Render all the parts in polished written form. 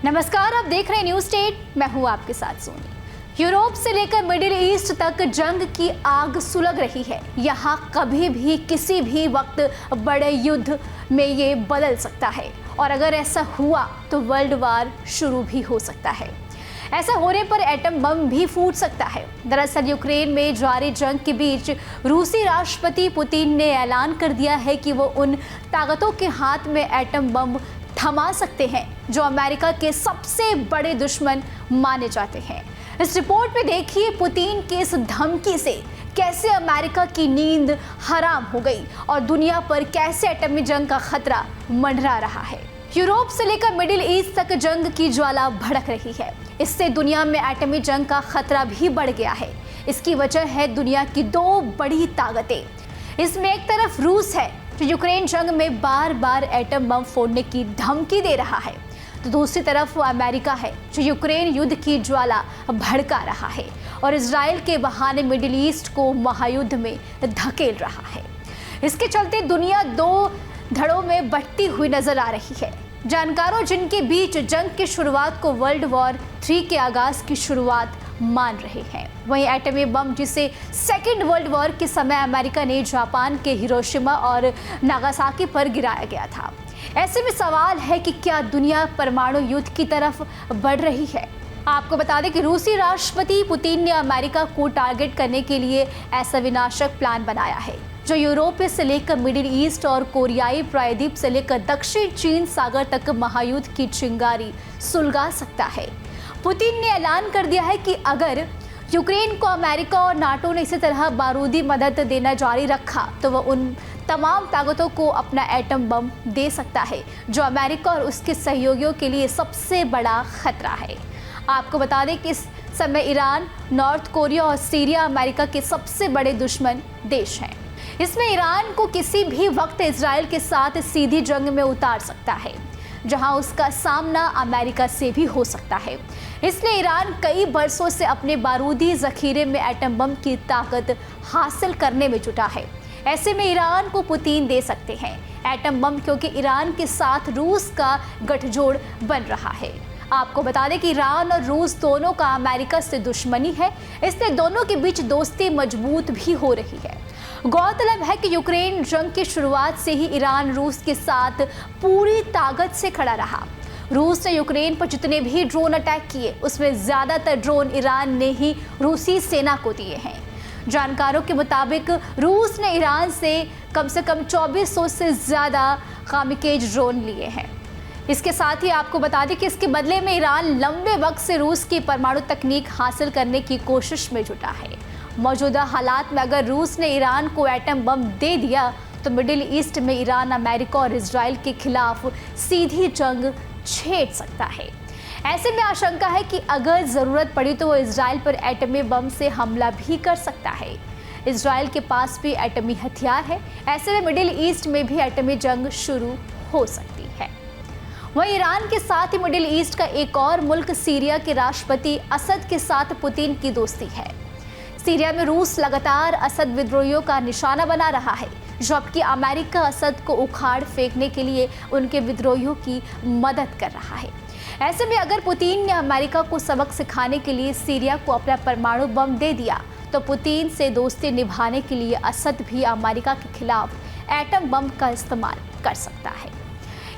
नमस्कार, आप देख रहे हैं न्यूज़ स्टेट। मैं हूं आपके साथ सोनी। यूरोप से लेकर मिडिल ईस्ट तक जंग की आग सुलग रही है। यहाँ कभी भी किसी भी वक्त बड़े युद्ध में ये बदल सकता है और अगर ऐसा हुआ तो वर्ल्ड वार शुरू भी हो सकता है। ऐसा होने पर एटम बम भी फूट सकता है। दरअसल यूक्रेन में जारी जंग के बीच रूसी राष्ट्रपति पुतिन ने ऐलान कर दिया है कि वो उन ताकतों के हाथ में एटम बम थमा सकते हैं जो अमेरिका के सबसे बड़े दुश्मन माने जाते हैं। इस रिपोर्ट में देखिए पुतिन की इस धमकी से कैसे अमेरिका की नींद हराम हो गई और दुनिया पर कैसे एटमी जंग का खतरा मंडरा रहा है। यूरोप से लेकर मिडिल ईस्ट तक जंग की ज्वाला भड़क रही है। इससे दुनिया में एटमी जंग का खतरा भी बढ़ गया है। इसकी वजह है दुनिया की दो बड़ी ताकतें। इसमें एक तरफ रूस है जो यूक्रेन जंग में बार बार एटम बम फोड़ने की धमकी दे रहा है, तो दूसरी तरफ वो अमेरिका है जो यूक्रेन युद्ध की ज्वाला भड़का रहा है और इजराइल के बहाने मिडिल ईस्ट को महायुद्ध में धकेल रहा है। इसके चलते दुनिया दो धड़ों में बंटती हुई नजर आ रही है। जानकारों जिनके बीच जंग की शुरुआत को वर्ल्ड वॉर 3 के आगाज की शुरुआत मान रहे हैं। वहीं एटमी बम जिसे सेकेंड वर्ल्ड वॉर के समय अमेरिका ने जापान के हिरोशिमा और नागासाकी पर गिराया गया था। ऐसे में सवाल है कि क्या दुनिया परमाणु युद्ध की तरफ बढ़ रही है। आपको बता दें कि रूसी राष्ट्रपति पुतिन ने अमेरिका को टारगेट करने के लिए ऐसा विनाशक प्लान बनाया है जो यूरोप से लेकर मिडिल ईस्ट और कोरियाई प्रायद्वीप से लेकर दक्षिण चीन सागर तक महायुद्ध की चिंगारी सुलगा सकता है। पुतिन ने ऐलान कर दिया है कि अगर यूक्रेन को अमेरिका और नाटो ने इसी तरह बारूदी मदद देना जारी रखा तो वह उन तमाम ताकतों को अपना एटम बम दे सकता है जो अमेरिका और उसके सहयोगियों के लिए सबसे बड़ा खतरा है। आपको बता दें कि इस समय ईरान, नॉर्थ कोरिया और सीरिया अमेरिका के सबसे बड़े दुश्मन देश हैं। इसमें ईरान को किसी भी वक्त इजराइल के साथ सीधी जंग में उतार सकता है जहां उसका सामना अमेरिका से भी हो सकता है। इसलिए ईरान कई बरसों से अपने बारूदी जखीरे में एटम बम की ताकत हासिल करने में जुटा है। ऐसे में ईरान को पुतिन दे सकते हैं एटम बम क्योंकि ईरान के साथ रूस का गठजोड़ बन रहा है। आपको बता दें कि ईरान और रूस दोनों का अमेरिका से दुश्मनी है, इसलिए दोनों के बीच दोस्ती मजबूत भी हो रही है। गौरतलब है कि यूक्रेन जंग की शुरुआत से ही ईरान रूस के साथ पूरी ताकत से खड़ा रहा। रूस ने यूक्रेन पर जितने भी ड्रोन अटैक किए उसमें ज़्यादातर ड्रोन ईरान ने ही रूसी सेना को दिए हैं। जानकारों के मुताबिक रूस ने ईरान से कम 2400 से ज़्यादा कामिकेज ड्रोन लिए हैं। इसके साथ ही आपको बता दें कि इसके बदले में ईरान लंबे वक्त से रूस की परमाणु तकनीक हासिल करने की कोशिश में जुटा है। मौजूदा हालात में अगर रूस ने ईरान को एटम बम दे दिया तो मिडिल ईस्ट में ईरान, अमेरिका और इजराइल के खिलाफ सीधी जंग छेड़ सकता है। ऐसे में आशंका है कि अगर ज़रूरत पड़ी तो वो इजराइल पर एटमी बम से हमला भी कर सकता है। इजराइल के पास भी एटमी हथियार है। ऐसे में मिडिल ईस्ट में भी एटमी जंग शुरू हो सकती है। वहीं ईरान के साथ ही मिडिल ईस्ट का एक और मुल्क सीरिया के राष्ट्रपति असद के साथ पुतिन की दोस्ती है। सीरिया में रूस लगातार असद विद्रोहियों का निशाना बना रहा है, जबकि अमेरिका असद को उखाड़ फेंकने के लिए उनके विद्रोहियों की मदद कर रहा है। ऐसे में अगर पुतिन ने अमेरिका को सबक सिखाने के लिए सीरिया को अपना परमाणु बम दे दिया तो पुतिन से दोस्ती निभाने के लिए असद भी अमेरिका के खिलाफ एटम बम का इस्तेमाल कर सकता है।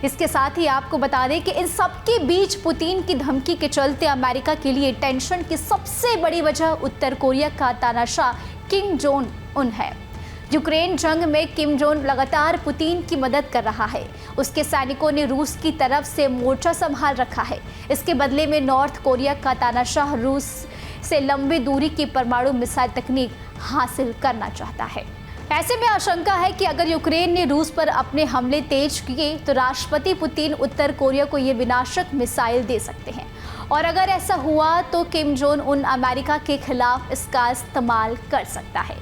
इसके साथ ही आपको बता दें कि इन सब के बीच पुतिन की धमकी के चलते अमेरिका के लिए टेंशन की सबसे बड़ी वजह उत्तर कोरिया का तानाशाह किम जोंग उन है। यूक्रेन जंग में किम जोंग लगातार पुतिन की मदद कर रहा है। उसके सैनिकों ने रूस की तरफ से मोर्चा संभाल रखा है। इसके बदले में नॉर्थ कोरिया का तानाशाह रूस से लंबी दूरी की परमाणु मिसाइल तकनीक हासिल करना चाहता है। ऐसे में आशंका है कि अगर यूक्रेन ने रूस पर अपने हमले तेज किए तो राष्ट्रपति पुतिन उत्तर कोरिया को ये विनाशक मिसाइल दे सकते हैं और अगर ऐसा हुआ तो किम जोंग उन अमेरिका के खिलाफ इसका इस्तेमाल कर सकता है,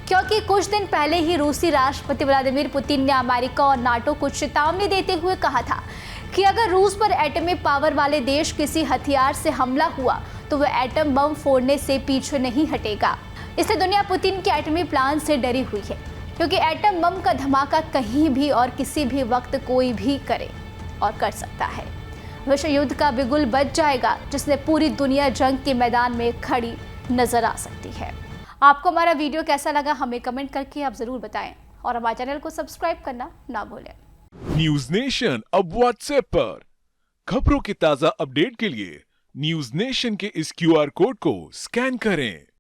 क्योंकि कुछ दिन पहले ही रूसी राष्ट्रपति व्लादिमीर पुतिन ने अमेरिका और नाटो को चेतावनी देते हुए कहा था कि अगर रूस पर एटमी पावर वाले देश किसी हथियार से हमला हुआ तो वह एटम बम फोड़ने से पीछे नहीं हटेगा। इससे दुनिया पुतिन के एटमी प्लान से डरी हुई है, क्योंकि एटम बम का धमाका कहीं भी और किसी भी वक्त कोई भी करे और कर सकता है। विश्व युद्ध का बिगुल बज जाएगा, जिससे पूरी दुनिया जंग के मैदान में खड़ी नजर आ सकती है। आपको हमारा वीडियो कैसा लगा हमें कमेंट करके आप जरूर बताएं और हमारे चैनल को सब्सक्राइब करना ना भूलें। न्यूज नेशन अब व्हाट्सएप पर खबरों के ताजा अपडेट के लिए न्यूज नेशन के इस QR कोड को स्कैन करें।